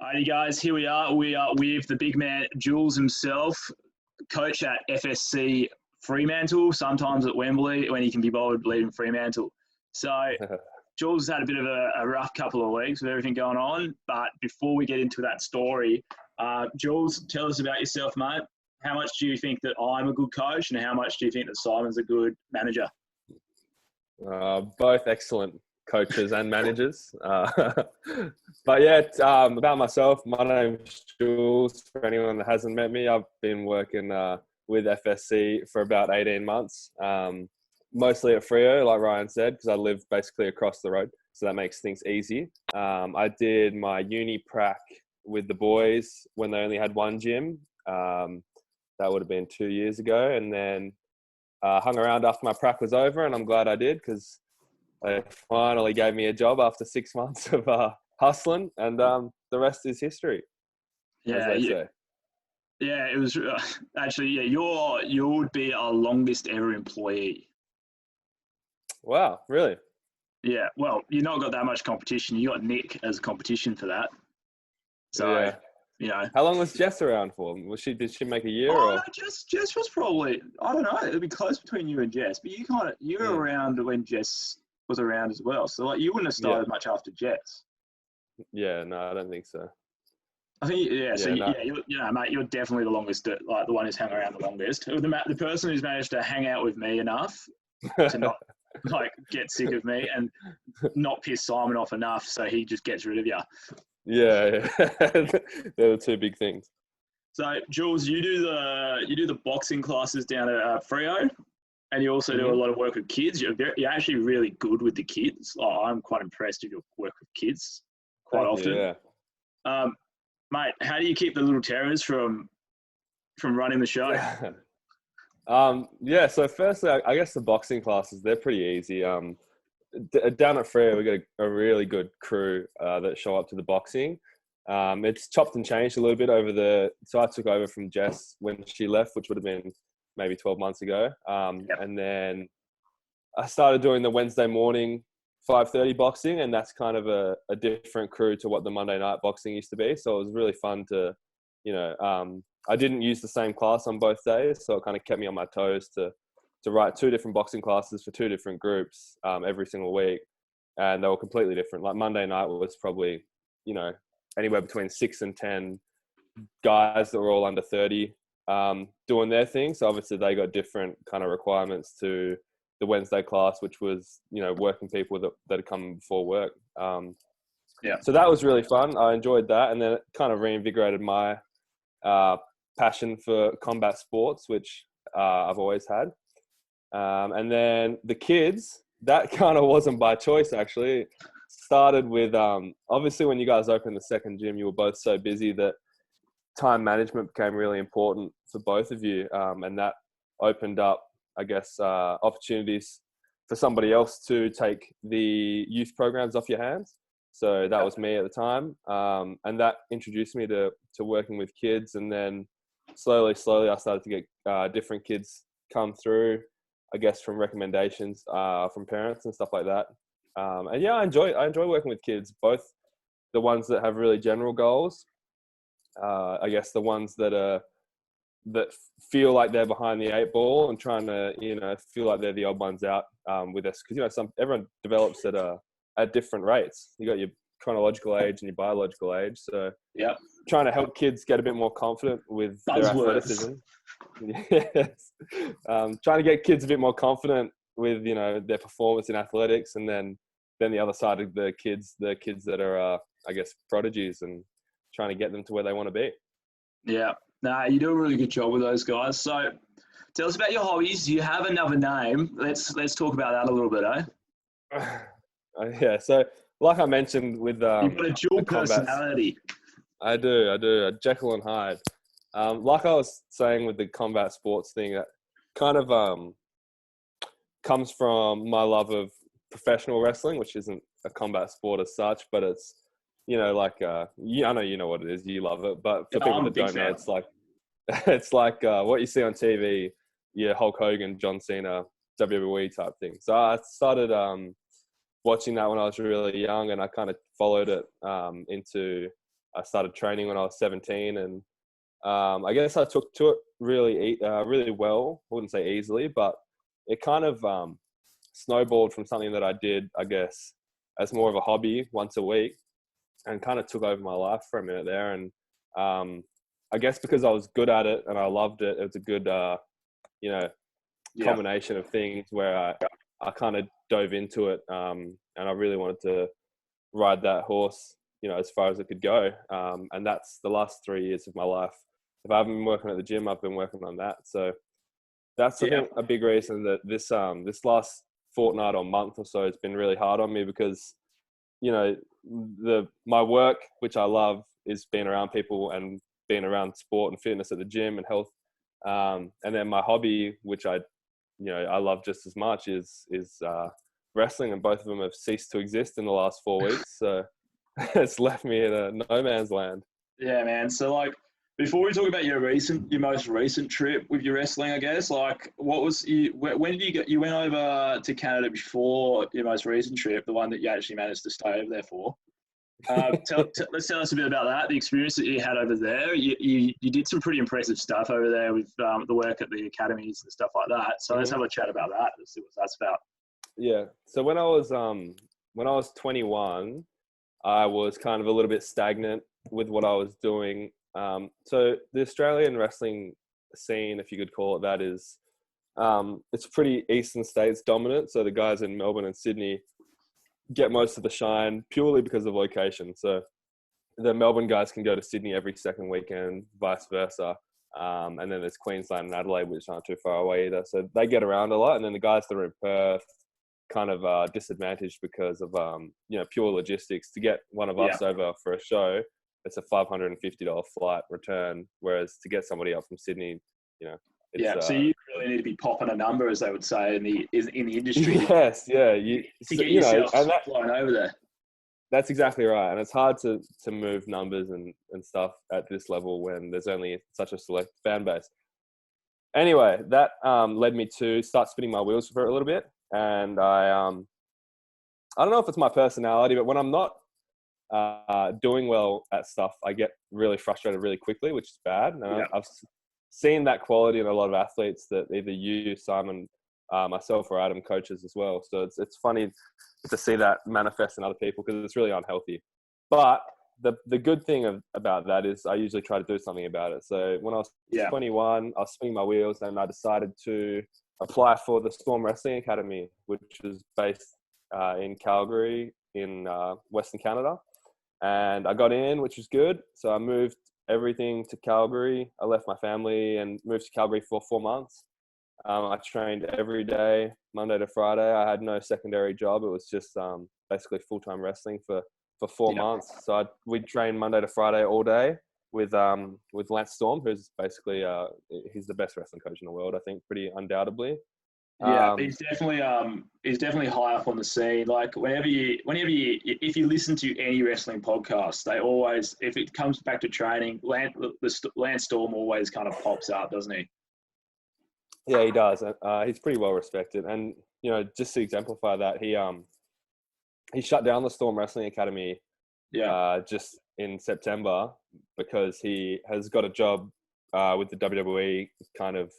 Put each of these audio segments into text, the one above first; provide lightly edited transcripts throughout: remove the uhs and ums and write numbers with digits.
Alrighty, guys, here we are. We are with the big man, Jules himself, coach at FSC Fremantle, sometimes at Wembley when he can be bothered leading Fremantle. So, Jules has had a bit of a rough couple of weeks with everything going on. But before we get into that story, Jules, tell us about yourself, mate. How much do you think that I'm a good coach, and how much do you think that Simon's a good manager? Both excellent coaches and managers. But yeah, about myself, my name's Jules. For anyone that hasn't met me, I've been working with FSC for about 18 months, mostly at Freo, like Ryan said, because I live basically across the road, so that makes things easy. I did my uni prac with the boys when they only had one gym. That would have been 2 years ago, and then hung around after my prac was over, and I'm glad I did, because they finally gave me a job after 6 months of hustling, and the rest is history. Yeah, yeah, it was actually, yeah, you would be our longest ever employee. Wow, really? Yeah, well, you've not got that much competition. You got Nick as a competition for that. So, yeah. You know. How long was Jess around for? Did she make a year? Oh, or? no, Jess was probably, I don't know, it'd be close between you and Jess, but you were around when Jess was around as well. So like you wouldn't have started much after Jess. Yeah, no, I don't think so. I think mate, you're definitely the longest, like the one who's hung around the longest. The person who's managed to hang out with me enough to not like get sick of me and not piss Simon off enough, so he just gets rid of you. Yeah. They're the two big things. So Jules, you do the boxing classes down at Freo, and you also do a lot of work with kids. You're actually really good with the kids. Oh, I'm quite impressed with your work with kids quite often. Yeah. Mate, how do you keep the little terrors from running the show? Yeah. So firstly, I guess the boxing classes, they're pretty easy. Down at Freo, we got a really good crew that show up to the boxing. It's chopped and changed a little bit so I took over from Jess when she left, which would have been maybe 12 months ago. And then I started doing the Wednesday morning 5:30 boxing, and that's kind of a different crew to what the Monday night boxing used to be. So it was really fun to, I didn't use the same class on both days, so it kind of kept me on my toes to write two different boxing classes for two different groups every single week. And they were completely different. Like Monday night was probably, anywhere between 6 and 10 guys that were all under 30 doing their thing. So obviously they got different kind of requirements to the Wednesday class, which was, working people that had come before work. So that was really fun. I enjoyed that. And then it kind of reinvigorated my passion for combat sports, which I've always had. And then the kids, that kind of wasn't by choice, actually. It started with, obviously when you guys opened the second gym, you were both so busy that time management became really important for both of you. And that opened up, I guess, opportunities for somebody else to take the youth programs off your hands. So that was me at the time. And that introduced me to working with kids. And then slowly, I started to get different kids come through, I guess, from recommendations from parents and stuff like that. And yeah, I enjoy working with kids, both the ones that have really general goals. I guess the ones that feel like they're behind the eight ball and trying to, feel like they're the odd ones out with us. Because, everyone develops at different rates. You got your chronological age and your biological age. So trying to help kids get a bit more confident with their athleticism. Yes. Trying to get kids a bit more confident with, their performance in athletics, and then the other side of the kids that are, I guess, prodigies, and trying to get them to where they want to be. Yeah. Nah, you do a really good job with those guys. So tell us about your hobbies. Do you have another name? Let's talk about that a little bit, Yeah. So like I mentioned with you've got a dual personality. I do. Jekyll and Hyde. Like I was saying with the combat sports thing, that kind of comes from my love of professional wrestling, which isn't a combat sport as such, but it's, I know you know what it is. You love it, but for people that don't know, it's like what you see on TV, Hulk Hogan, John Cena, WWE type thing. So I started watching that when I was really young, and I kind of followed it into I started training when I was 17, and I guess I took to it really well. I wouldn't say easily, but it kind of snowballed from something that I did, I guess, as more of a hobby once a week, and kind of took over my life for a minute there. And I guess because I was good at it and I loved it, it was a good, combination of things where I kind of dove into it, and I really wanted to ride that horse, as far as it could go. And that's the last 3 years of my life. If I haven't been working at the gym, I've been working on that. So that's I think a big reason that this last fortnight or month or so has been really hard on me, because my work, which I love, is being around people and being around sport and fitness at the gym and health, and then my hobby, which I love just as much, is wrestling, and both of them have ceased to exist in the last 4 weeks. So it's left me in a no man's land. Yeah, man. So like, before we talk about your most recent trip with your wrestling, I guess, like, when did you get? You went over to Canada before your most recent trip, the one that you actually managed to stay over there for. Let's tell us a bit about that, the experience that you had over there. You did some pretty impressive stuff over there with the work at the academies and stuff like that. So let's have a chat about that. Let's see what that's about. Yeah. So when I was 21, I was kind of a little bit stagnant with what I was doing. So the Australian wrestling scene, if you could call it that, is it's pretty Eastern States dominant. So the guys in Melbourne and Sydney get most of the shine purely because of location. So the Melbourne guys can go to Sydney every second weekend, vice versa. And then there's Queensland and Adelaide, which aren't too far away either. So they get around a lot. And then the guys that are in Perth kind of disadvantaged because of pure logistics. To get one of us over for a show, it's a $550 flight return, whereas to get somebody up from Sydney, so you really need to be popping a number, as they would say in the industry. Yes, yeah. To get yourself flying over there. That's exactly right, and it's hard to move numbers and stuff at this level when there's only such a select fan base. Anyway, that led me to start spinning my wheels for it a little bit, and I don't know if it's my personality, but when I'm not doing well at stuff, I get really frustrated really quickly, which is bad. And I've seen that quality in a lot of athletes that either you, Simon, myself, or Adam coaches as well. So it's funny to see that manifest in other people, because it's really unhealthy. But the good thing about that is I usually try to do something about it. So when I was 21, I was spinning my wheels, and I decided to apply for the Storm Wrestling Academy, which is based in Calgary in Western Canada. And I got in, which was good. So I moved everything to Calgary. I left my family and moved to Calgary for 4 months. I trained every day, Monday to Friday. I had no secondary job. It was just basically full-time wrestling for 4 months. So we'd train Monday to Friday all day with Lance Storm, who's basically he's the best wrestling coach in the world, I think, pretty undoubtedly. Yeah, he's definitely high up on the scene. Like whenever you, if you listen to any wrestling podcast, they always, if it comes back to training, Lance Storm always kind of pops up, doesn't he? Yeah, he does. He's pretty well respected, and just to exemplify that, he shut down the Storm Wrestling Academy, just in September, because he has got a job with the WWE, kind of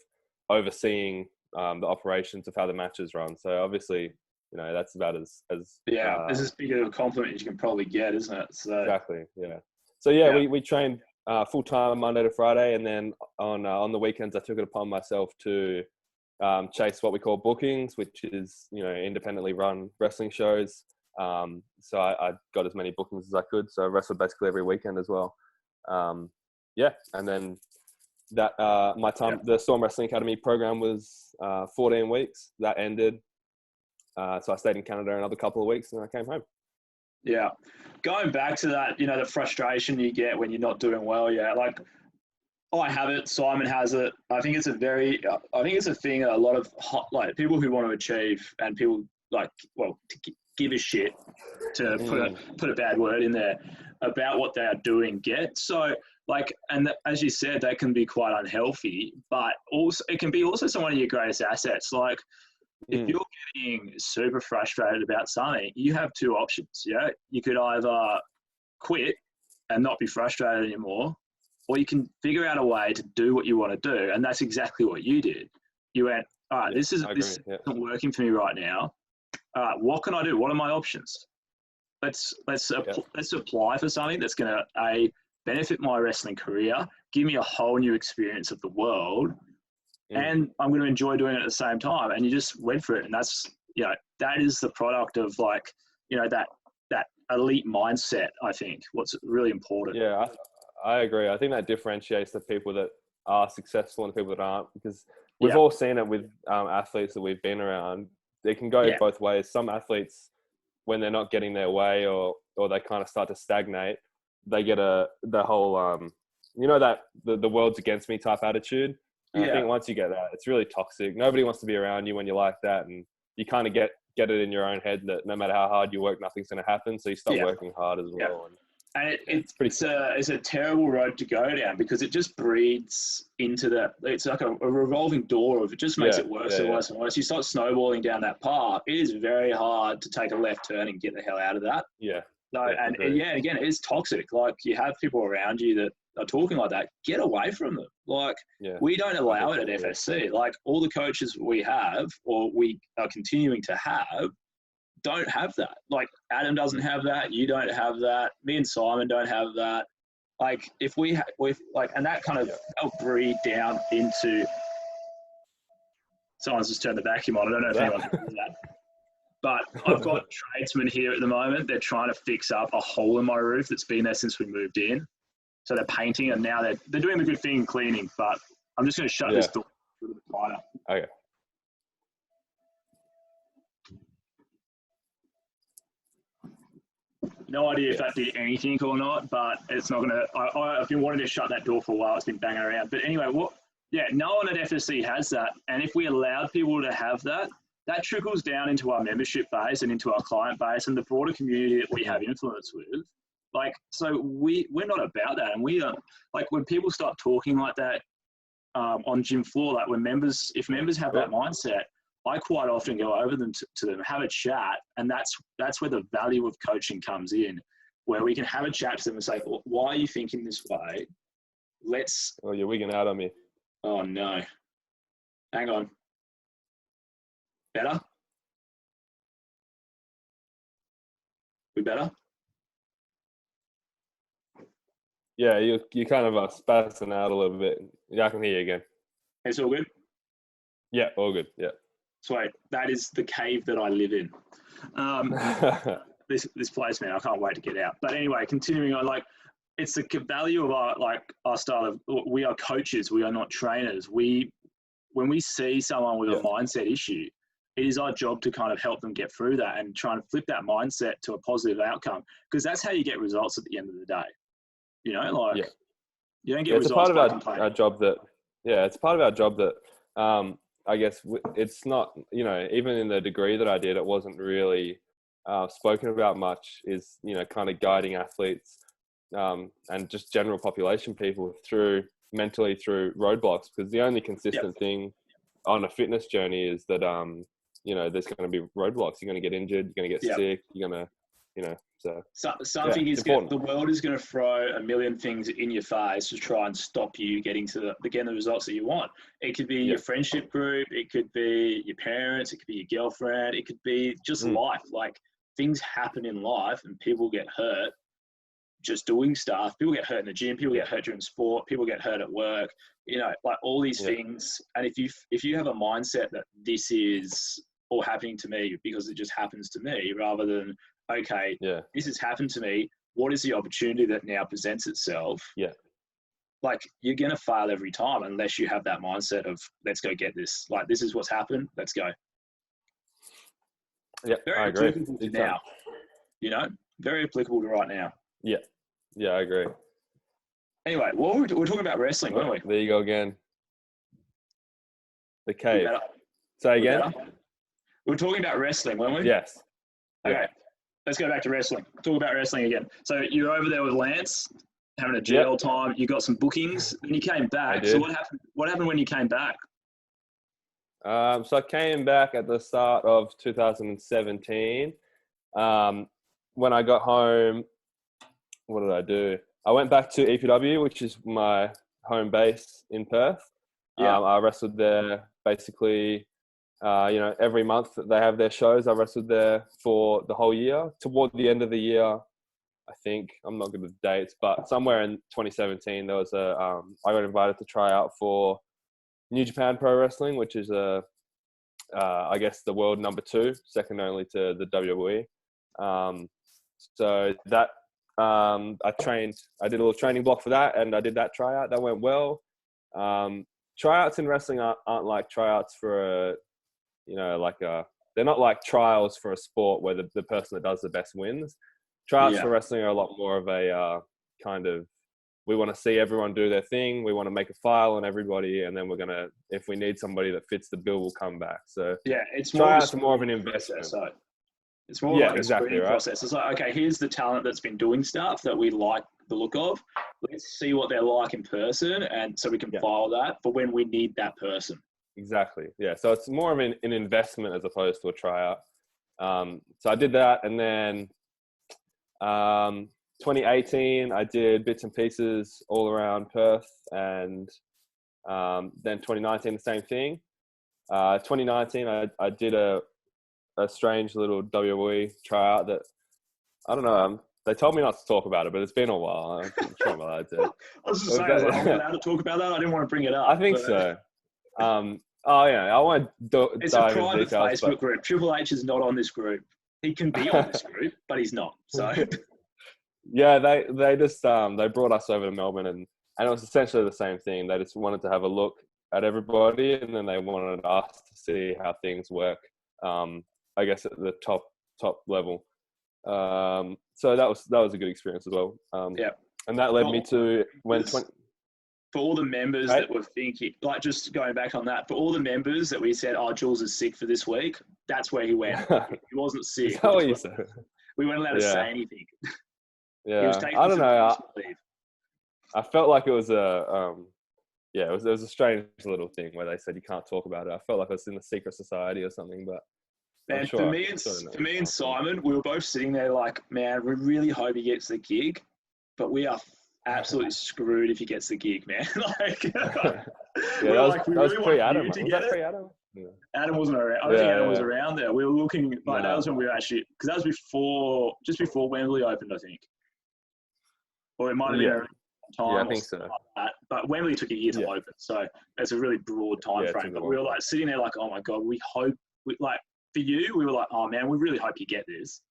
overseeing the operations of how the matches run. So obviously, that's about as it's as big of a compliment as you can probably get, isn't it? So exactly, yeah. So we trained full time Monday to Friday, and then on the weekends I took it upon myself to chase what we call bookings, which is independently run wrestling shows. So I got as many bookings as I could. So I wrestled basically every weekend as well. And then that the Storm Wrestling Academy program was 14 weeks. That ended. So I stayed in Canada another couple of weeks, and I came home. Yeah. Going back to that, the frustration you get when you're not doing well. Yeah. Like I have it. Simon has it. I think it's a thing that a lot of people who want to achieve, and people to give a shit, to put a bad word in there, about what they are doing get. So as you said, that can be quite unhealthy, but also it can be also one of your greatest assets. Like if you're getting super frustrated about something, you have two options. Yeah, you could either quit and not be frustrated anymore, or you can figure out a way to do what you want to do. And that's exactly what you did. You went, all right, this isn't working for me right now. What can I do? What are my options? Let's apply for something that's going to benefit my wrestling career, give me a whole new experience of the world, and I'm going to enjoy doing it at the same time. And you just went for it, and that's that is the product of that elite mindset. I think what's really important. Yeah, I agree. I think that differentiates the people that are successful and the people that aren't, because we've all seen it with athletes that we've been around. They can go both ways. Some athletes, when they're not getting their way or they kind of start to stagnate, they get the whole, that the world's against me type attitude. And I think once you get that, it's really toxic. Nobody wants to be around you when you're like that. And you kind of get it in your own head that no matter how hard you work, nothing's going to happen. So you stop working hard as well. And it's a terrible road to go down, because it just breeds into that. It's like a revolving door of it just makes it worse and worse and worse. You start snowballing down that path. It is very hard to take a left turn and get the hell out of that. Yeah. So, again, it is toxic. Like, you have people around you that are talking like that. Get away from them. Like, we don't allow it at FSC. Like, all the coaches we have, or we are continuing to have, don't have that. Like, Adam doesn't have that. You don't have that. Me and Simon don't have that. Like, if we and that kind of helped breed down into. Someone's just turned the vacuum on. I don't know if anyone can do that. But I've got tradesmen here at the moment. They're trying to fix up a hole in my roof that's been there since we moved in. So they're painting, and now they're doing the good thing, cleaning. But I'm just going to shut this door a little bit tighter. Okay. No idea if that did anything or not, but it's not going to. I've been wanting to shut that door for a while. It's been banging around. But anyway, no one at FSC has that. And if we allowed people to have that, that trickles down into our membership base and into our client base and the broader community that we have influence with. Like, so we're not about that. And we are, like, when people start talking like that on gym floor, like if members have that mindset, I quite often go over to them, have a chat, and that's where the value of coaching comes in, where we can have a chat to them and say, well, why are you thinking this way? Oh, you're wigging out on me. Oh, no. Hang on. Better? We better? Yeah, you kind of are spazzing out a little bit. Yeah, I can hear you again. It's all good? Yeah, all good. Yeah. Sweet. That is the cave that I live in. This place, man, I can't wait to get out. But anyway, continuing on, like, it's the value of our style of, we are coaches, we are not trainers. When we see someone with a mindset issue, it is our job to kind of help them get through that and try and flip that mindset to a positive outcome, because that's how you get results at the end of the day. You know, like, you don't get results. It's a part of our job that, it's part of our job that, I guess it's not, even in the degree that I did, it wasn't really spoken about much, is, kind of guiding athletes and just general population people mentally through roadblocks, because the only consistent thing on a fitness journey is that, there's going to be roadblocks. You're going to get injured, you're going to get sick, you're going to, the world is going to throw a million things in your face to try and stop you getting the results that you want. It could be your friendship group, it could be your parents, it could be your girlfriend, it could be just life. Like, things happen in life and people get hurt just doing stuff. People get hurt in the gym, people get hurt during sport, people get hurt at work, like all these things. And if you have a mindset that this is all happening to me because it just happens to me, rather than, okay, this has happened to me, what is the opportunity that now presents itself? Like, you're going to fail every time unless you have that mindset of, let's go get this. Like, this is what's happened. Let's go. Yeah, I agree. Now, very applicable to right now. Yeah, I agree. Anyway, we're talking about wrestling, weren't we? There you go again. The cave. Say again? We were talking about wrestling, weren't we? Yes. Okay, let's go back to wrestling. Talk about wrestling again. So you're over there with Lance, having a GL time. You got some bookings, and you came back. So what happened when you came back? So I came back at the start of 2017. When I got home, what did I do? I went back to EPW, which is my home base in Perth. Yeah. I wrestled there basically, every month that they have their shows. I wrestled there for the whole year. Toward the end of the year, I think, I'm not good with dates, but somewhere in 2017, there was I got invited to try out for New Japan Pro Wrestling, which is I guess the world number 2, second only to the WWE. So that I did a little training block for that, and I did that tryout. That went well. Tryouts in wrestling aren't like tryouts for they're not like trials for a sport where the person that does the best wins. Tryouts for wrestling are a lot more of a kind of, we want to see everyone do their thing. We want to make a file on everybody, and then we're gonna, if we need somebody that fits the bill, we'll come back. So it's tryouts are more of an investment. So it's more like a screening process. It's like, okay, here's the talent that's been doing stuff that we like the look of. Let's see what they're like in person, and so we can file that for when we need that person. Exactly. Yeah. So it's more of an investment as opposed to a tryout. So I did that, and then 2018 I did bits and pieces all around Perth, and then 2019 the same thing. 2019 I did a strange little WWE tryout that, I don't know, they told me not to talk about it, but it's been a while. I'm sure I'm allowed to. I was just saying, I'm allowed to talk about that. I didn't want to bring it up. I think so. I won't it's dive a private into details, Facebook group. Triple H is not on this group. He can be on this group, but he's not. So yeah, they just they brought us over to Melbourne, and it was essentially the same thing. They just wanted to have a look at everybody, and then they wanted us to see how things work. I guess at the top level. So that was a good experience as well. And that led me to for all the members that were thinking, like, just going back on that, for all the members that we said, oh, Jules is sick for this week, that's where he went. He wasn't sick. Is that what you said? We weren't allowed to say anything. Yeah, I don't know. I felt like it was it was a strange little thing where they said you can't talk about it. I felt like I was in the secret society or something, but. Man, for me and Simon, we were both sitting there like, man, we really hope he gets the gig, but we are absolutely screwed if he gets the gig, man. That was pre-Adam. Was that pre-Adam? Yeah. Adam wasn't around. I don't think Adam was around there. We were looking, like, that was when we were actually, because that was just before Wembley opened, I think. Or it might have been around time. Yeah, I think so. Like that. But Wembley took a year to open, so it's a really broad time frame. But we were like sitting there like, oh my God, we hope, for you, we were like, oh man, we really hope you get this.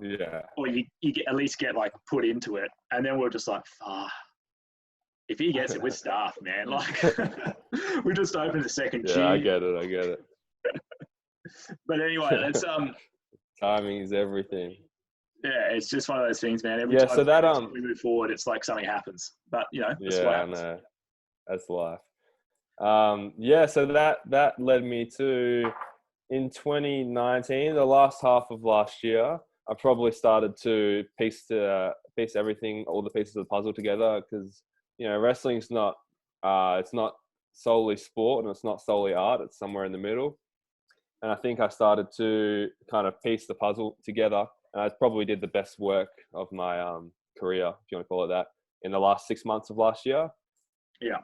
Yeah. Or you at least get like put into it. And then we're just like, if he gets it, we're staffed, man. Like, we just opened a second gym. Yeah, I get it. But anyway, let's timing is everything. Yeah, it's just one of those things, man. Every time we move forward, it's like something happens. But that's what happens. I know. That's life. So that led me to, in 2019, the last half of last year, I probably started to piece everything, all the pieces of the puzzle together, because wrestling's not it's not solely sport and it's not solely art. It's somewhere in the middle. And I think I started to kind of piece the puzzle together, and I probably did the best work of my career, if you want to call it that, in the last 6 months of last year. Yeah.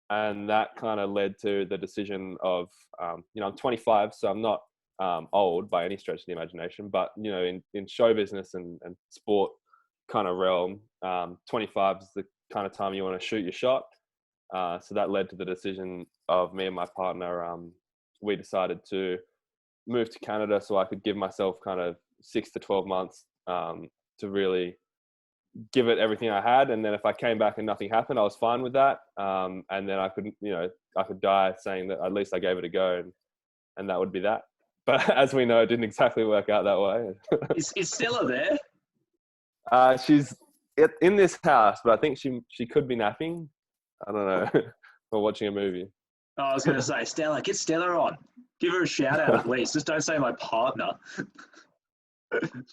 And that kind of led to the decision of, I'm 25, so I'm not old by any stretch of the imagination, but, in show business and sport kind of realm, 25 is the kind of time you want to shoot your shot. So that led to the decision of me and my partner. We decided to move to Canada so I could give myself kind of 6 to 12 months to really give it everything I had, and then if I came back and nothing happened, I was fine with that. And then I could die saying that at least I gave it a go, and that would be that. But as we know, it didn't exactly work out that way. Is Stella there? She's in this house, but I think she could be napping. I don't know. Or watching a movie. Oh, I was going to say, Stella, get Stella on. Give her a shout out at least. Just don't say my partner.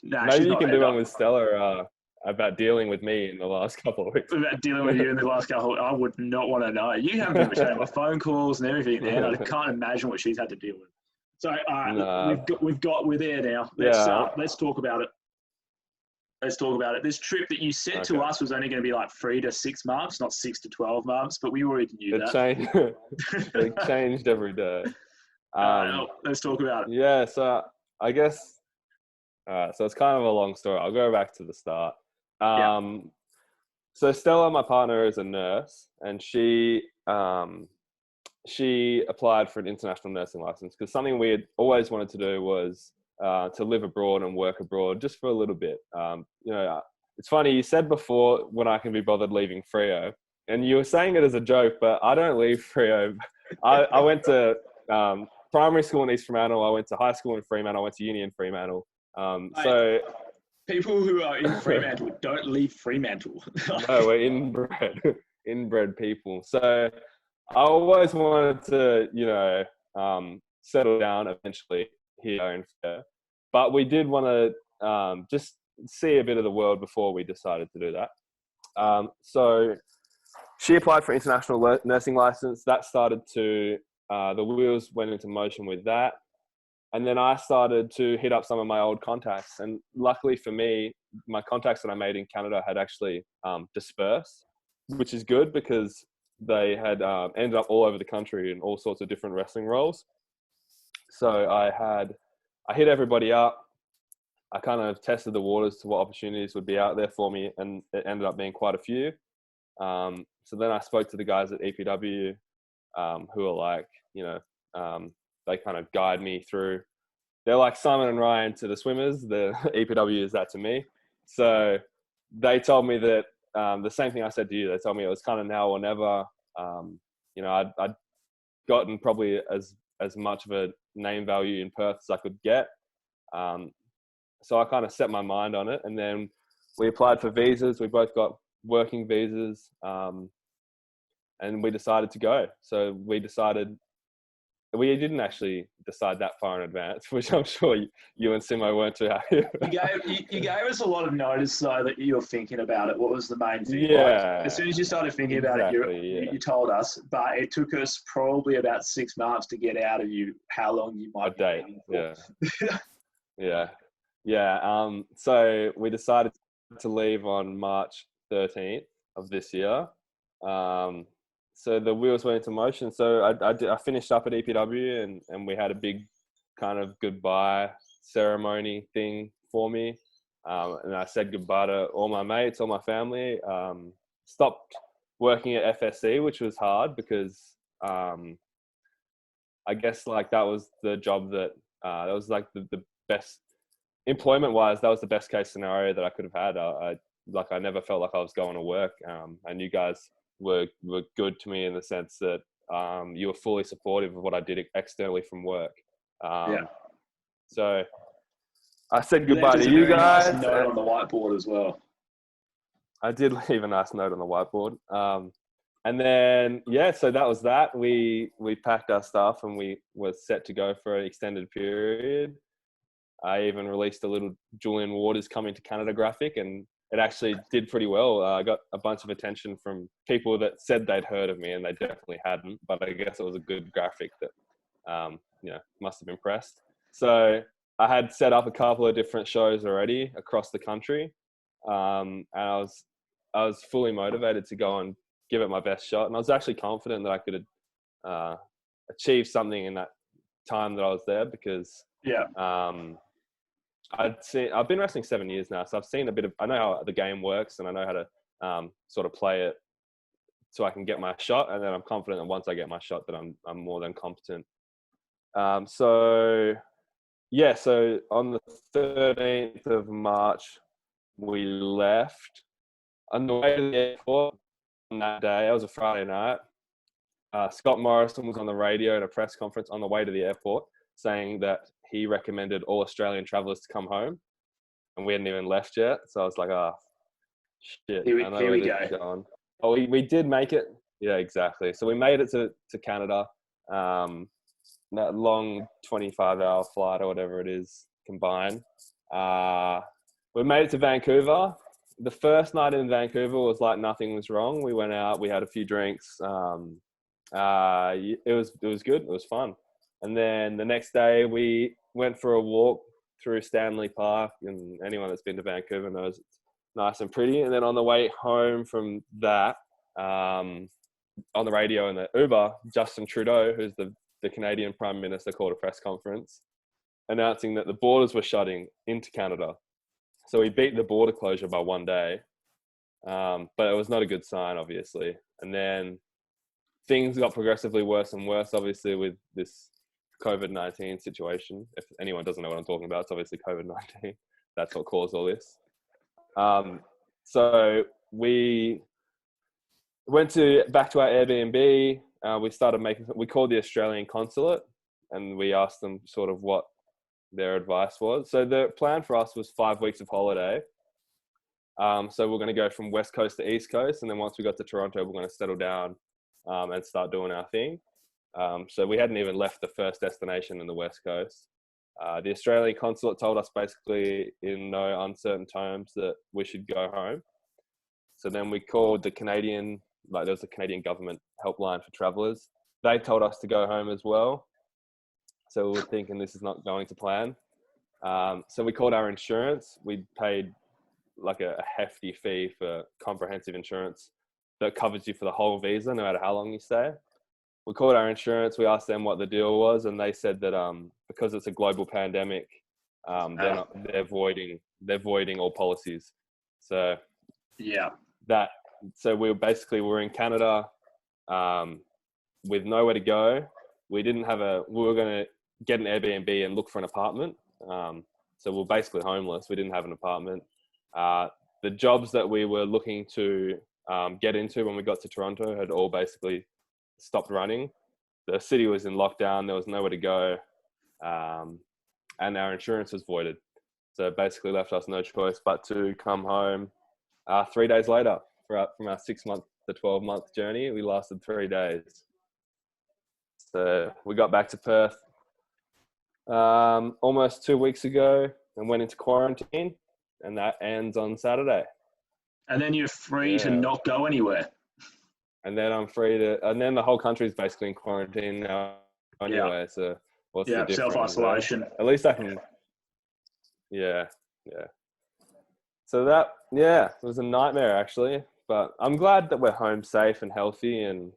Maybe you can do one with Stella. About dealing with me in the last couple of weeks. About dealing with you in the last couple I would not want to know. You haven't been returning my phone calls and everything, man. I can't imagine what she's had to deal with. So, we're there now. Let's talk about it. let's talk about it. This trip that you said to us was only going to be like 3 to 6 months, not 6 to 12 months, but we already knew It that. changed. It changed every day. Let's talk about it. Yeah, so I guess. So it's kind of a long story. I'll go back to the start. So Stella, my partner, is a nurse, and she applied for an international nursing license because something we had always wanted to do was to live abroad and work abroad just for a little bit. It's funny, you said before when I can be bothered leaving Freo, and you were saying it as a joke, but I don't leave Freo. I went to primary school in East Fremantle. I went to high school in Fremantle. I went to uni in Fremantle. So people who are in Fremantle don't leave Fremantle. No, we're inbred people. So I always wanted to, settle down eventually here in Fair. But we did want to just see a bit of the world before we decided to do that. So she applied for international nursing license. That started to, the wheels went into motion with that. And then I started to hit up some of my old contacts. And luckily for me, my contacts that I made in Canada had actually dispersed, which is good because they had ended up all over the country in all sorts of different wrestling roles. So I hit everybody up. I kind of tested the waters to what opportunities would be out there for me, and it ended up being quite a few. So then I spoke to the guys at EPW who are like, they kind of guide me through. They're like Simon and Ryan to the swimmers. The EPW is that to me. So they told me that the same thing I said to you. They told me it was kind of now or never. I'd gotten probably as much of a name value in Perth as I could get. So I kind of set my mind on it. And then we applied for visas. We both got working visas. And we decided to go. So we didn't actually decide that far in advance, which I'm sure you and Simo weren't too happy about. You gave us a lot of notice, though, that you were thinking about it. What was the main thing? Yeah. Like, as soon as you started thinking about it, you told us. But it took us probably about 6 months to get out of you how long you might be waiting for. Yeah. So we decided to leave on March 13th of this year. So the wheels went into motion. So I finished up at EPW and we had a big kind of goodbye ceremony thing for me. And I said goodbye to all my mates, all my family. Stopped working at FSC, which was hard because I guess like that was the job that was like the best employment wise. That was the best case scenario that I could have had. I never felt like I was going to work. And you guys were good to me in the sense that you were fully supportive of what I did externally from work. So I said goodbye to you guys. Nice note on the whiteboard as well. I did leave a nice note on the whiteboard. And then, so that was that. We packed our stuff and we were set to go for an extended period. I even released a little Julian Waters Coming to Canada graphic, and it actually did pretty well. I got a bunch of attention from people that said they'd heard of me, and they definitely hadn't. But I guess it was a good graphic that, must have impressed. So I had set up a couple of different shows already across the country, and I was fully motivated to go and give it my best shot. And I was actually confident that I could achieve something in that time that I was there because I've been wrestling 7 years now, so I've seen I know how the game works, and I know how to sort of play it so I can get my shot. And then I'm confident that once I get my shot, that I'm more than competent. So on the 13th of March, we left. On the way to the airport on that day, it was a Friday night. Scott Morrison was on the radio at a press conference on the way to the airport saying that he recommended all Australian travellers to come home, and we hadn't even left yet. So I was like, shit. Here we go. Going. Oh, we did make it. Yeah, exactly. So we made it to Canada. That long 25-hour flight or whatever it is combined. We made it to Vancouver. The first night in Vancouver was like nothing was wrong. We went out, we had a few drinks. It was good. It was fun. And then the next day we went for a walk through Stanley Park, and anyone that's been to Vancouver knows it's nice and pretty. And then on the way home from that, on the radio in the Uber, Justin Trudeau, who's the Canadian Prime Minister, called a press conference announcing that the borders were shutting into Canada. So he beat the border closure by 1 day. But it was not a good sign, obviously. And then things got progressively worse and worse, obviously, with this COVID-19 situation. If anyone doesn't know what I'm talking about, it's obviously COVID-19. That's what caused all this. So we went back to our Airbnb. We called the Australian consulate and we asked them sort of what their advice was. So the plan for us was 5 weeks of holiday. So we're going to go from West Coast to East Coast. And then once we got to Toronto, we're going to settle down and start doing our thing. So we hadn't even left the first destination in the West Coast. The Australian consulate told us basically in no uncertain terms that we should go home. So then we called the Canadian, there was a Canadian government helpline for travelers. They told us to go home as well. So we were thinking this is not going to plan. So we called our insurance. We paid like a hefty fee for comprehensive insurance that covers you for the whole visa, no matter how long you stay. We called our insurance. We asked them what the deal was, and they said that because it's a global pandemic, they're voiding all policies. So so we were in Canada with nowhere to go. We were going to get an Airbnb and look for an apartment. So we're basically homeless. We didn't have an apartment. The jobs that we were looking to get into when we got to Toronto had all basically stopped running. The city was in lockdown. There was nowhere to go. And our insurance was voided. So it basically left us no choice but to come home 3 days later. From our 6-month to 12-month journey, we lasted 3 days. So we got back to Perth almost 2 weeks ago and went into quarantine, and that ends on Saturday. And then you're free to not go anywhere. And then I'm free and then the whole country's basically in quarantine now anyway. So what's the difference? Self-isolation. At least I can, So it was a nightmare actually, but I'm glad that we're home safe and healthy and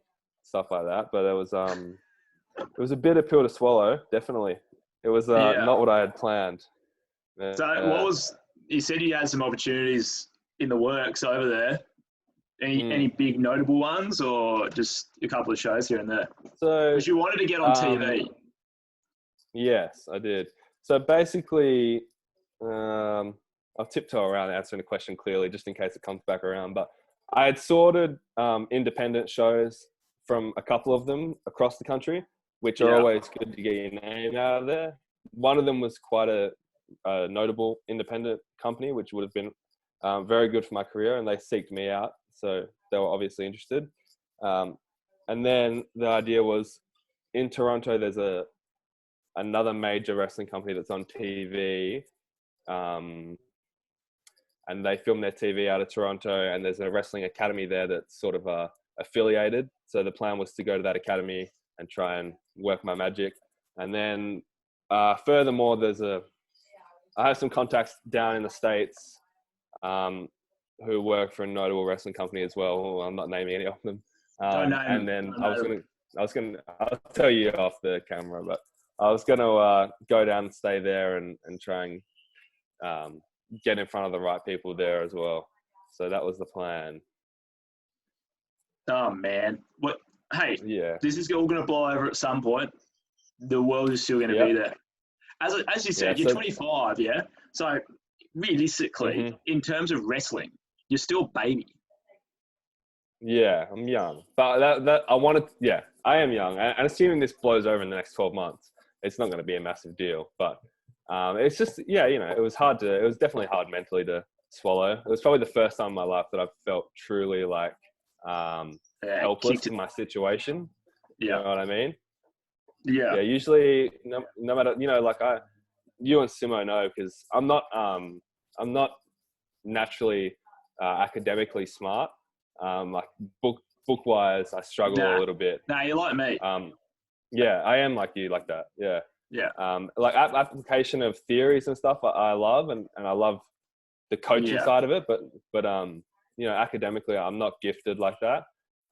stuff like that. But it was a bitter pill to swallow, definitely. It was not what I had planned. So you said you had some opportunities in the works over there. Any big notable ones, or just a couple of shows here and there? So, because you wanted to get on TV. Yes, I did. So basically, I'll tiptoe around answering the question clearly, just in case it comes back around. But I had sorted independent shows from a couple of them across the country, which are always good to get your name out of there. One of them was quite a notable independent company, which would have been very good for my career, and they seeked me out. So they were obviously interested. And then the idea was in Toronto, there's another major wrestling company that's on TV. And they film their TV out of Toronto, and there's a wrestling academy there that's sort of affiliated. So the plan was to go to that academy and try and work my magic. And then furthermore, I have some contacts down in the States who work for a notable wrestling company as well. I'm not naming any of them. And then I'll tell you off the camera, but I was going to go down and stay there and try and get in front of the right people there as well. So that was the plan. Oh man. This is all going to blow over at some point. The world is still going to be there. As you said, you're 25, yeah? So realistically, in terms of wrestling, you're still baby. Yeah, I'm young. But I am young. And assuming this blows over in the next 12 months, it's not going to be a massive deal. But it's just, it was definitely hard mentally to swallow. It was probably the first time in my life that I've felt truly like helpless in my situation. You know what I mean? Yeah. Usually, no matter, you and Simo know, because I'm not naturally academically smart. Like book wise, I struggle a little bit. Nah, you're like me. I am like you, like that. Yeah. Yeah. Like application of theories and stuff I love, and I love the coaching side of it, but you know, academically I'm not gifted like that.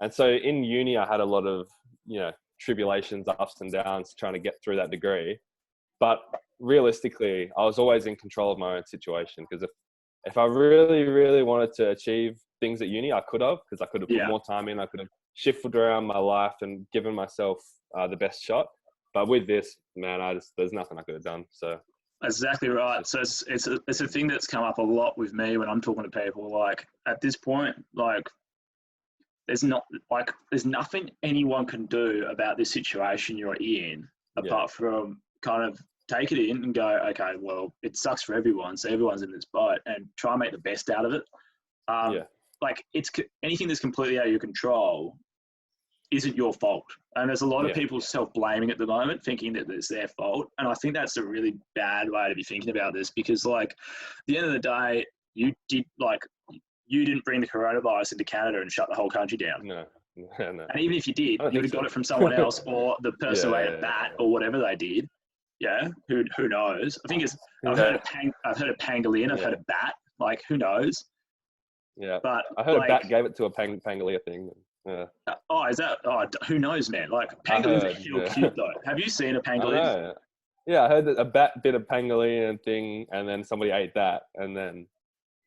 And so in uni I had a lot of, you know, tribulations, ups and downs trying to get through that degree. But realistically, I was always in control of my own situation, because if I really, really wanted to achieve things at uni, I could have, because I could have put more time in. I could have shifted around my life and given myself the best shot. But with this, man, there's nothing I could have done. So exactly right. So it's a thing that's come up a lot with me when I'm talking to people. Like at this point, like there's nothing anyone can do about this situation you're in, apart from kind of take it in and go, okay, well, it sucks for everyone, so everyone's in this boat, and try and make the best out of it. Like it's anything that's completely out of your control isn't your fault. And there's a lot of people self-blaming at the moment, thinking that it's their fault. And I think that's a really bad way to be thinking about this, because like at the end of the day, you didn't bring the coronavirus into Canada and shut the whole country down. No. And even if you did, you would have got it from someone else, or the person who ate a bat or whatever they did. Yeah, who knows? I think I've heard of pangolin. I've heard of bat. Like, who knows? Yeah, but I heard a bat gave it to a pangolin thing. Yeah. Is that? Oh, who knows, man? Like, pangolins are still cute though. Have you seen a pangolin? Yeah, I heard that a bat bit of pangolin thing, and then somebody ate that, and then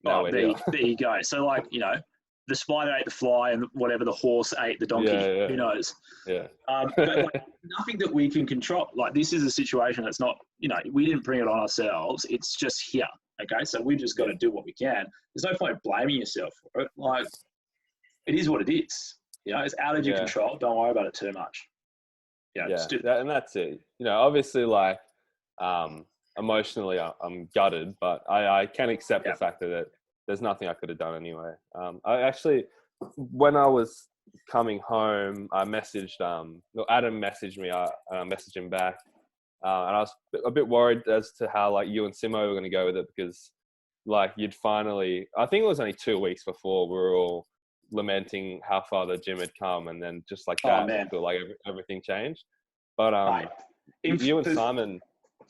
there you go. So, like, you know, the spider ate the fly, and whatever, the horse ate the donkey. Yeah. Who knows? Yeah. But like, nothing that we can control. Like, this is a situation that's not, you know, we didn't bring it on ourselves. It's just here. Okay, so we just got to do what we can. There's no point blaming yourself for it. Like, it is what it is. You know, it's out of your control. Don't worry about it too much. Just do that, and that's it. You know, obviously, like, emotionally, I'm gutted, but I can accept the fact that there's nothing I could have done anyway. I actually, when I was coming home, I messaged, Adam messaged me, I messaged him back, and I was a bit worried as to how, like, you and Simo were going to go with it, because, like, you'd finally, I think it was only 2 weeks before we were all lamenting how far the gym had come, and then just like that, I feel like everything changed. But you and Simon,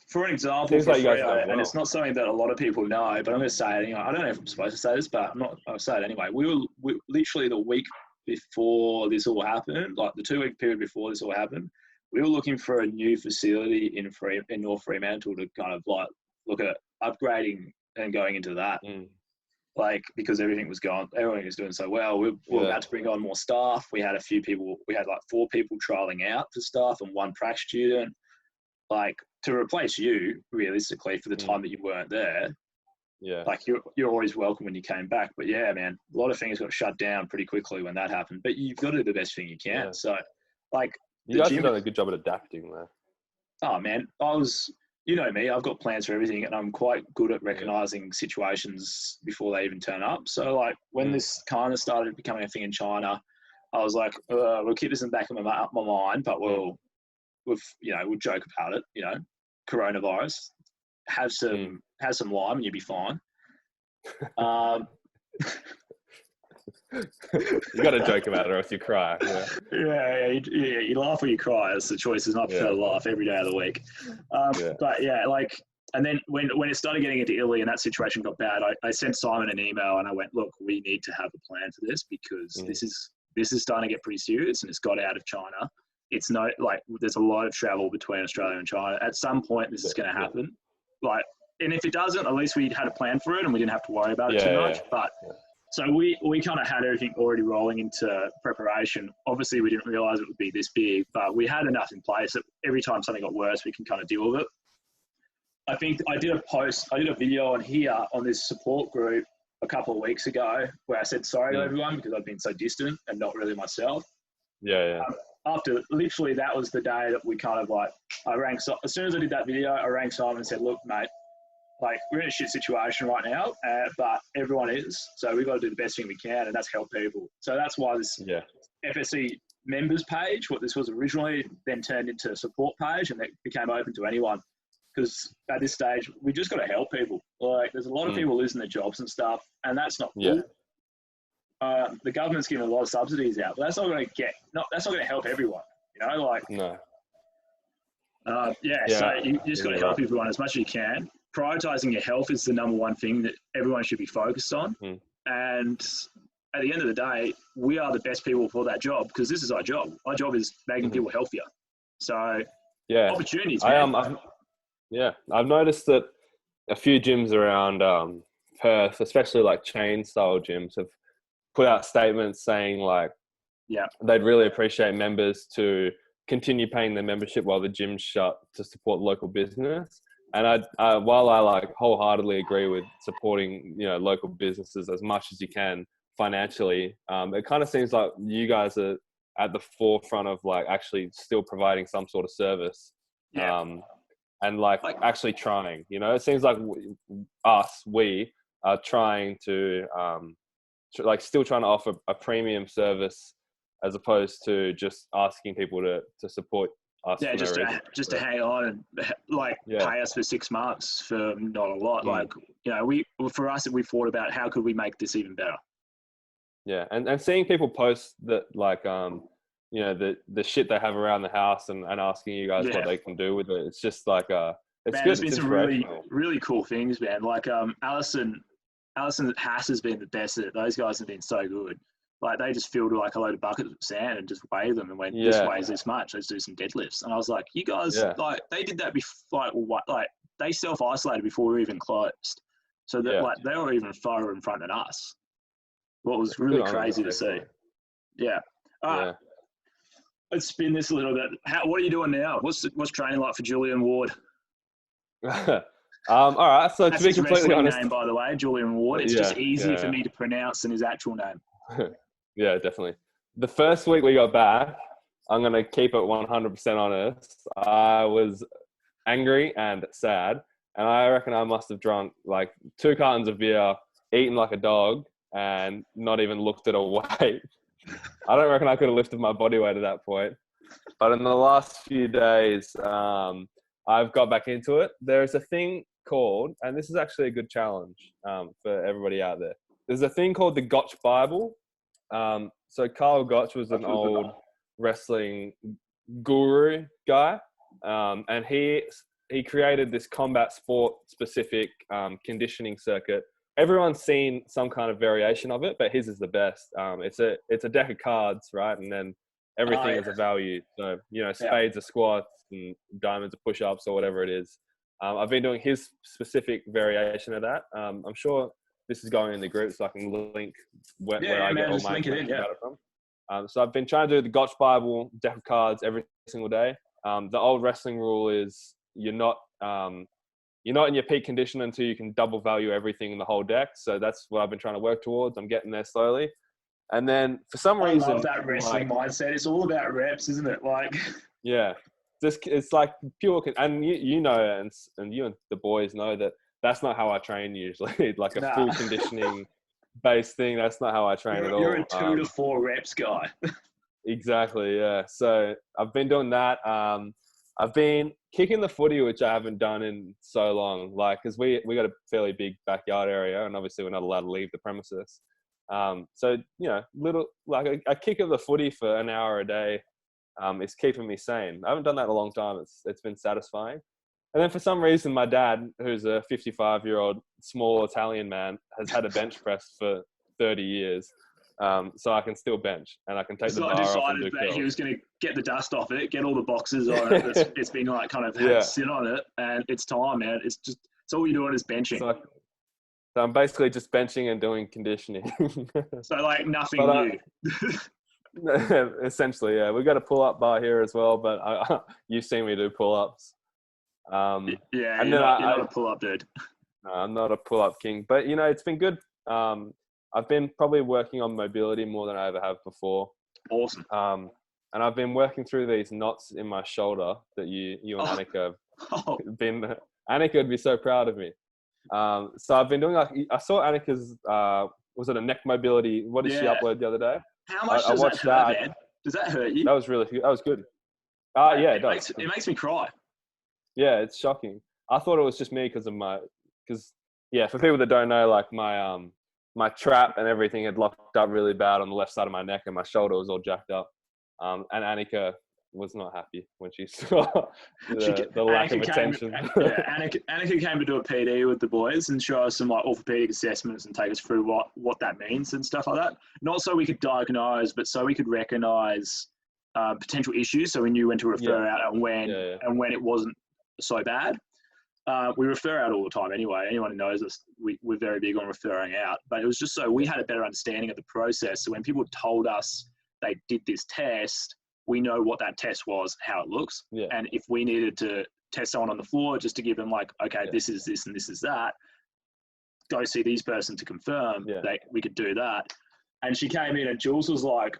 for an example, and it's not something that a lot of people know, but I'm going to say it anyway. I don't know if I'm supposed to say this, but I'll say it anyway. We literally the week before this all happened, like the 2 week period before this all happened, we were looking for a new facility in North Fremantle to kind of like look at upgrading and going into that. Like, because everything was doing so well. We were about to bring on more staff. We had like 4 people trialing out for staff and 1 prac student. Like, to replace you, realistically, for the time that you weren't there. Yeah. Like, you're always welcome when you came back. But yeah, man, a lot of things got shut down pretty quickly when that happened. But you've got to do the best thing you can. Yeah. So, like, you guys have done a good job at adapting there. Oh man, you know me, I've got plans for everything, and I'm quite good at recognizing situations before they even turn up. So, like, when this kind of started becoming a thing in China, I was like, we'll keep this in the back of my mind, but we'll joke about it. You know, coronavirus, have some lime, and you'll be fine. You got to joke about it, or else you cry. You laugh or you cry. That's the choice. Is not prefer to laugh every day of the week. But yeah, like, and then when it started getting into Italy and that situation got bad, I sent Simon an email and I went, look, we need to have a plan for this, because this is starting to get pretty serious, and it's got out of China. It's no, like, there's a lot of travel between Australia and China. At some point, this is going to happen. Like, and if it doesn't, at least we had a plan for it and we didn't have to worry about it too much. But so we kind of had everything already rolling into preparation. Obviously, we didn't realize it would be this big, but we had enough in place that every time something got worse, we can kind of deal with it. I think I did a video on here on this support group a couple of weeks ago where I said sorry to everyone because I'd been so distant and not really myself. After literally, that was the day that we kind of like, as soon as I did that video, I rang Simon and said, look, mate, like, we're in a shit situation right now, but everyone is. So we've got to do the best thing we can, and that's help people. So that's why this FSC members page, what this was originally, then turned into a support page, and it became open to anyone. Because at this stage, we just got to help people. Like, there's a lot of people losing their jobs and stuff, and that's not cool. The government's giving a lot of subsidies out, but that's not going to help everyone. You know, like, no. So Yeah, you just got to you're help right. everyone as much as you can. Prioritizing your health is the number one thing that everyone should be focused on. Mm. And at the end of the day, we are the best people for that job because this is our job. Our job is making Mhm. people healthier. So Yeah, opportunities, I man. I've noticed that a few gyms around Perth, especially like chain style gyms, have put out statements saying like Yeah, they'd really appreciate members to continue paying their membership while the gym's shut to support local business. And while I like wholeheartedly agree with supporting local businesses as much as you can financially, it kind of seems like you guys are at the forefront of like actually still providing some sort of service. yeah. Um, and like Like, actually trying, it seems like we are trying to like still trying to offer a premium service as opposed to just asking people to support us yeah, for no just reason. to hang on and like Yeah. pay us for 6 months for not a lot. Mm. Like, for us, we thought about how could we make this even better. Yeah. And seeing people post that like the shit they have around the house and asking you guys what Yeah, they can do with it. It's just like it's man, good. there's It's been some really, inspirational. really cool things, man. Like Allison Haas has been the best at it. Those guys have been so good. Like they just filled like a load of buckets of sand and just weighed them and went, this Yeah. weighs this much. Let's do some deadlifts. And I was like, you guys, Yeah. like they did that before, like they self isolated before we were even closed. So that Yeah. like they were even far in front of us. What was Good really on them, crazy to see. definitely. Yeah. All right, Yeah. let's spin this a little bit. What are you doing now? What's training like for Julian Ward? All right. So to That's be his completely wrestling honest, name, by the way, Julian Ward. It's just yeah, easier for yeah. me to pronounce than his actual name. Yeah, definitely. The first week we got back, I'm going to keep it 100% honest. I was angry and sad. And I reckon I must have drunk like 2 cartons of beer, eaten like a dog, and not even looked at a weight. I don't reckon I could have lifted my body weight at that point. But in the last few days, I've got back into it. There's a thing called, and this is actually a good challenge for everybody out there. There's a thing called the Gotch Bible. So Carl Gotch was an old wrestling guru guy, and he created this combat sport specific conditioning circuit. Everyone's seen some kind of variation of it, but his is the best. It's a deck of cards, right? And then everything is a value. So spades are squats and diamonds are push-ups or whatever it is. I've been doing his specific variation of that. I'm sure this is going in the group, so I can link where I get Man, all just my link it in. information Yeah. about it from. So I've been trying to do the Gotch Bible deck of cards every single day. The old wrestling rule is you're not in your peak condition until you can double value everything in the whole deck. So that's what I've been trying to work towards. I'm getting there slowly. And then for some I reason, love that wrestling mindset. It's all about reps, isn't it? Like, yeah, it's like pure, and you know, and you and the boys know that that's not how I train usually. Like a full conditioning based thing. That's not how I train at you're all. a 2 to 4 reps guy. Exactly. Yeah. So I've been doing that. I've been kicking the footy, which I haven't done in so long. Like, cause we got a fairly big backyard area, and obviously we're not allowed to leave the premises. So little like a kick of the footy for an hour a day, is keeping me sane. I haven't done that in a long time. It's been satisfying. And then for some reason, my dad, who's a 55-year-old small Italian man, has had a bench press for 30 years. So I can still bench and I can take the So I bar off and decided do that he curls. was going to get the dust off it, get all the boxes on it. It's been like kind of had Yeah. to sit on it, and it's time, man. It's all you're doing is benching. So I'm basically just benching and doing conditioning. So like nothing new. Essentially, yeah. We've got a pull-up bar here as well, but you've seen me do pull-ups. Yeah, and you're then not a pull-up dude. No, I'm not a pull-up king, but it's been good. I've been probably working on mobility more than I ever have before. Awesome. And I've been working through these knots in my shoulder that you and Annika have been. Annika would be so proud of me. So I've been doing I saw Annika's, was it a neck mobility? What did she upload the other day? How much I does that watched hurt, man? Does that hurt you? That was that was good. Yeah, it does. It makes me cry. Yeah, it's shocking. I thought it was just me because for people that don't know, like my trap and everything had locked up really bad on the left side of my neck, and my shoulder was all jacked up. And Annika was not happy when she saw the lack of Annika attention. Annika came to do a PD with the boys and show us some like orthopedic assessments and take us through what that means and stuff like that. Not so we could diagnose, but so we could recognise potential issues, so we knew when to refer out and when it wasn't so bad. We refer out all the time anyway. Anyone who knows us, we're very big on referring out. But it was just so we had a better understanding of the process. So when people told us they did this test, we know what that test was, how it looks. Yeah. And if we needed to test someone on the floor just to give them like, okay, this is this and this is that, go see these person to confirm, we could do that. And she came in and Jules was like,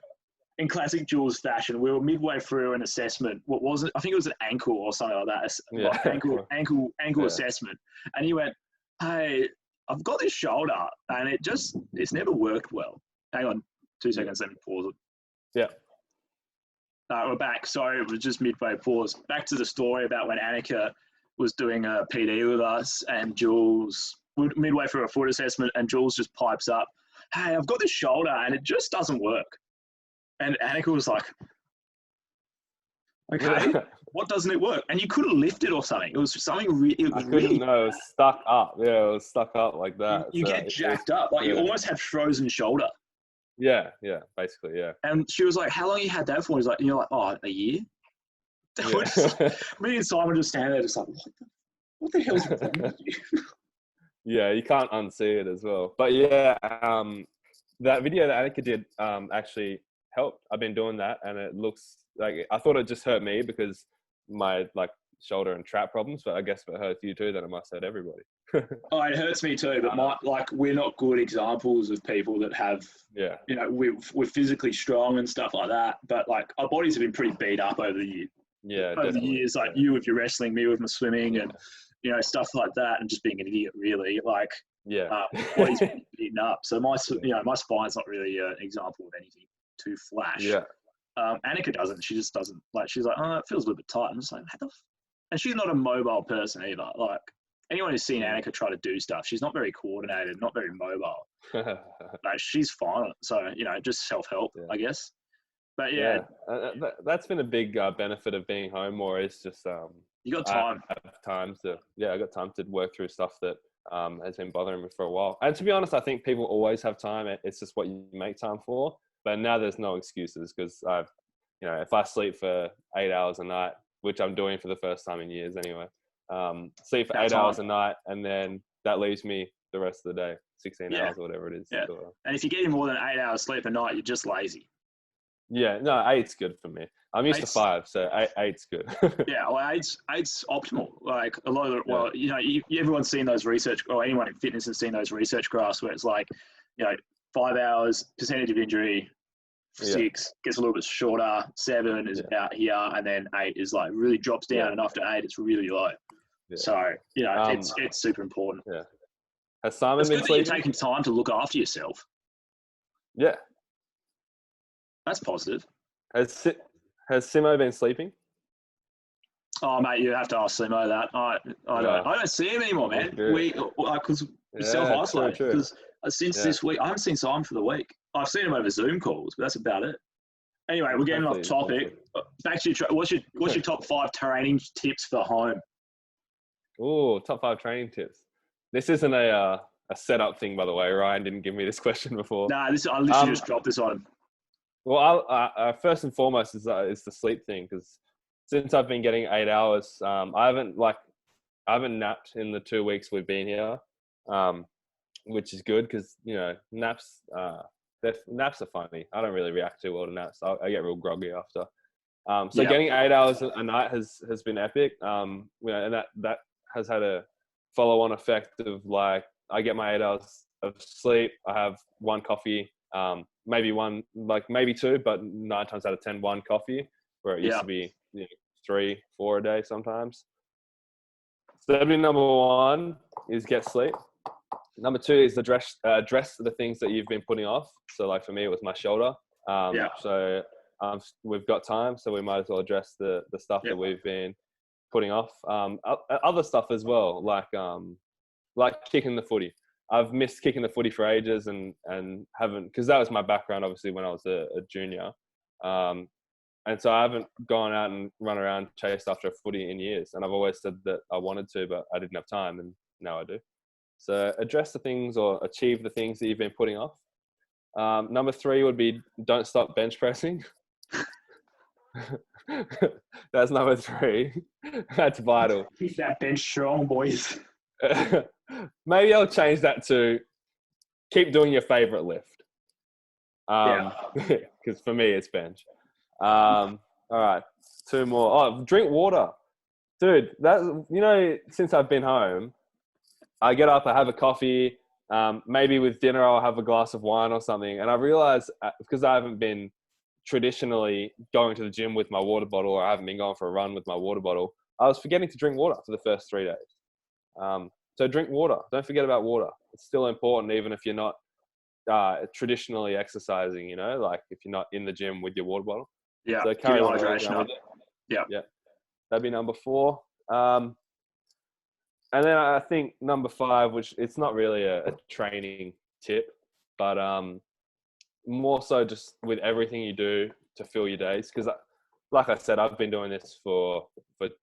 in classic Jules fashion, we were midway through an assessment. What was it? I think it was an ankle or something like that. Like ankle assessment. And he went, hey, I've got this shoulder and it's never worked well. Hang on 2 seconds, let me pause it. Yeah. We're back. Sorry, it was just midway pause. Back to the story about when Annika was doing a PD with us and Jules, midway through a foot assessment, and Jules just pipes up, hey, I've got this shoulder and it just doesn't work. And Annika was like, okay, what doesn't it work? And you couldn't lift it or something. It was something really... I couldn't, no, it was stuck up. Yeah, it was stuck up like that. You get jacked up. Like you almost have frozen shoulder. Yeah, basically, yeah. And she was like, how long you had that for? He's like, you're like, oh, a year? Me and Simon just standing there just like, what the hell's wrong with you? Yeah, you can't unsee it as well. But yeah, that video that Annika did actually helped. I've been doing that and it looks like, I thought it just hurt me because my like shoulder and trap problems, but I guess if it hurts you too, then it must hurt everybody. Oh, it hurts me too, but we're not good examples of people that have, you know, we're physically strong and stuff like that, but like our bodies have been pretty beat up over the year. Over the years, like you with your wrestling, me with my swimming and, you know, stuff like that, and just being an idiot really, like, body's been beaten up. So my spine's not really an example of anything too flash. Annika doesn't. She just doesn't. Like, she's like, oh, it feels a little bit tight. I'm just like, and she's not a mobile person either. Like, anyone who's seen Annika try to do stuff, she's not very coordinated, not very mobile. Like, she's fine. So, you know, just self-help, I guess. But that's been a big benefit of being home more. Is just you got time. I got time to work through stuff that has been bothering me for a while. And to be honest, I think people always have time. It's just what you make time for. But now there's no excuses because I've, you know, if I sleep for 8 hours a night, which I'm doing for the first time in years anyway, sleep for 8 hours a night, and then that leaves me the rest of the day, 16 hours or whatever it is. Yeah. And if you're getting more than 8 hours sleep a night, you're just lazy. Yeah, no, 8's good for me. I'm used to 5, so 8's good. Yeah, well, 8's optimal. Like a lot of well, you know, everyone's seen those research, or anyone in fitness has seen those research graphs where it's like, you know, 5 hours percentage of injury, 6 gets a little bit shorter, 7 is about here, and then 8 is like really drops down, and after 8 it's really low. So you know, it's super important. Yeah. Has Simon been sleeping? You're taking time to look after yourself. Yeah. That's positive. Has Simo been sleeping? Oh, mate, you have to ask Simo that. I don't see him anymore, man. Because we self-isolate. Because since this week, I haven't seen Simon for the week. I've seen him over Zoom calls, but that's about it. Anyway, we're getting off topic. Back to your what's your top 5 training tips for home? Oh, top 5 training tips. This isn't a setup thing, by the way. Ryan didn't give me this question before. Nah, I literally just dropped this on him. Well, first and foremost is the sleep thing, because since I've been getting 8 hours, I haven't napped in the 2 weeks we've been here, which is good because, you know, naps are funny. I don't really react too well to naps. I get real groggy after. Getting 8 hours a night has been epic. You know, and that has had a follow-on effect of, like, I get my 8 hours of sleep. I have 1 coffee. Maybe 2, but 9 times out of 10, 1 coffee, where it used to be, you know, 3, 4 a day sometimes. So that'd be number 1, is get sleep. Number 2 is address the things that you've been putting off. So like for me, it was my shoulder. So we've got time, so we might as well address the stuff that we've been putting off. Other stuff as well, like kicking the footy. I've missed kicking the footy for ages and haven't, because that was my background, obviously, when I was a junior. and so I haven't gone out and run around, chased after a footy in years. And I've always said that I wanted to, but I didn't have time, and now I do. So address the things or achieve the things that you've been putting off. Number 3 would be don't stop bench pressing. That's number 3. That's vital. Keep that bench strong, boys. Maybe I'll change that to keep doing your favorite lift. Because for me, it's bench. All right, 2 more. Oh, drink water. Dude, since I've been home, I get up, I have a coffee, maybe with dinner I'll have a glass of wine or something. And I realized, because I haven't been traditionally going to the gym with my water bottle, or I haven't been going for a run with my water bottle, I was forgetting to drink water for the first 3 days. So drink water. Don't forget about water. It's still important, even if you're not traditionally exercising, like if you're not in the gym with your water bottle. Yeah. So carry on hydration up. Yeah. That'd be number 4. And then I think number 5, which it's not really a training tip, but more so just with everything you do to fill your days. Because like I said, I've been doing this for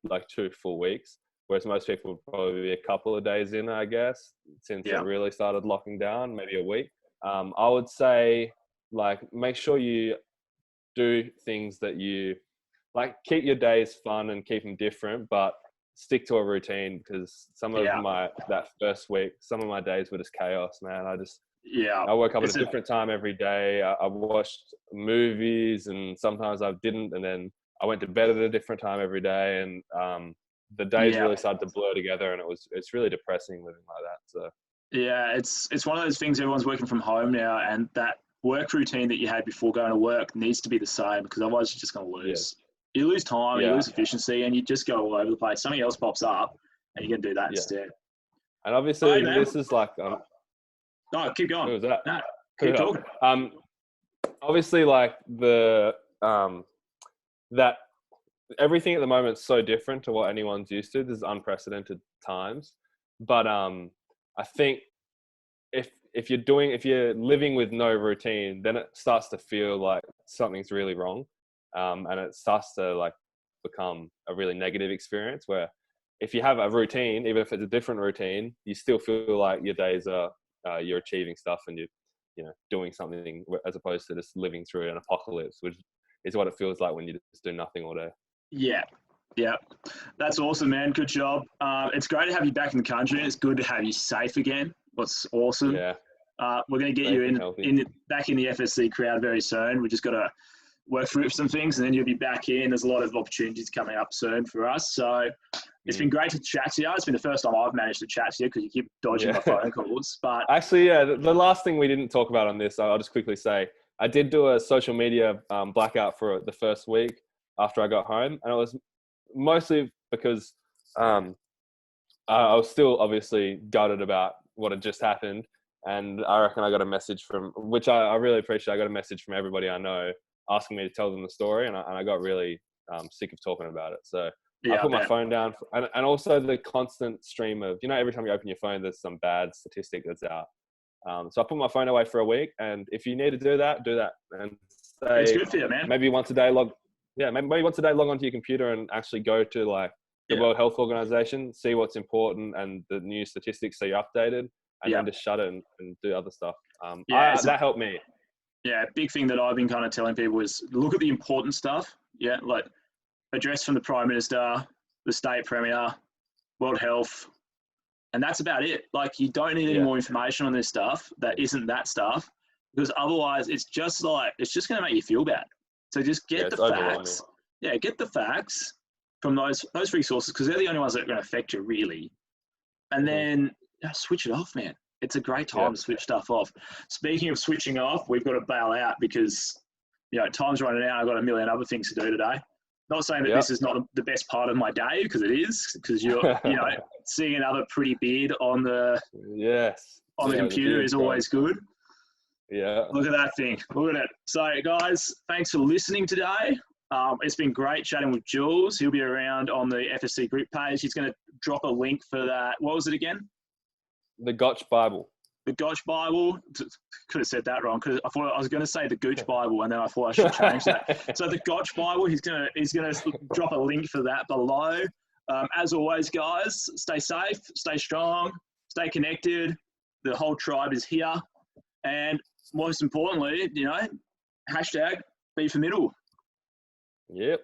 like 2 full weeks, whereas most people would probably be a couple of days in, I guess, since it really started locking down, maybe a week. I would say, like, make sure you do things that you like, keep your days fun and keep them different, but stick to a routine, because some of that first week, some of my days were just chaos, man. I woke up at a different time every day. I watched movies, and sometimes I didn't, and then I went to bed at a different time every day, and the days really started to blur together, and it's really depressing living like that. So yeah, it's one of those things. Everyone's working from home now, and that work routine that you had before going to work needs to be the same, because otherwise you're just going to lose. You lose time, you lose efficiency, and you just go all over the place. Something else pops up, and you can do that instead. And obviously, this is like no, keep going. Who was that? No, keep talking. Obviously, like that everything at the moment is so different to what anyone's used to. There's unprecedented times, but I think if you're living with no routine, then it starts to feel like something's really wrong, and it starts to like become a really negative experience. Where if you have a routine, even if it's a different routine, you still feel like your days are you're achieving stuff, and you're doing something, as opposed to just living through an apocalypse, which is what it feels like when you just do nothing all day. Yeah, that's awesome, man. Good job. It's great to have you back in the country, and it's good to have you safe again. What's awesome. Yeah. We're going to get you back in the FSC crowd very soon. We just got to work through some things, and then you'll be back in. There's a lot of opportunities coming up soon for us. So it's been great to chat to you. It's been the first time I've managed to chat to you, because you keep dodging my phone calls. But actually, the last thing we didn't talk about on this, I'll just quickly say, I did do a social media blackout for the first week after I got home, and it was mostly because I was still obviously gutted about what had just happened. And I reckon I got a message which I really appreciate. I got a message from everybody I know asking me to tell them the story, and I got really sick of talking about it. So I put my phone down, and also the constant stream of, every time you open your phone, there's some bad statistic that's out. So I put my phone away for a week, and if you need to do that, and say, it's good for you, man. Maybe once a day log onto your computer and actually go to like the World Health Organization, see what's important and the new statistics, so you're updated, and then just shut it and do other stuff. That helped me. Yeah, big thing that I've been kind of telling people is look at the important stuff. Yeah, like address from the Prime Minister, the State Premier, World Health, and that's about it. Like, you don't need any more information on this stuff that isn't that stuff, because otherwise it's just going to make you feel bad. So just get the facts. Yeah, get the facts from those resources, because they're the only ones that are going to affect you, really. And then switch it off, man. It's a great time to switch stuff off. Speaking of switching off, we've got to bail out because, time's running out. I've got a million other things to do today. Not saying that this is not the best part of my day, because it is, because you're, seeing another pretty beard on the computer is always good. Yeah. Look at that thing. Look at it. So, guys, thanks for listening today. It's been great chatting with Jules. He'll be around on the FSC group page. He's going to drop a link for that. What was it again? The Gotch Bible. the Gotch Bible. Could have said that wrong because I thought I was going to say the Gooch Bible, and then I thought I should change that. So the Gotch Bible, he's gonna drop a link for that below. As always, guys, stay safe, stay strong, stay connected. The whole tribe is here, and most importantly, # be for middle. Yep.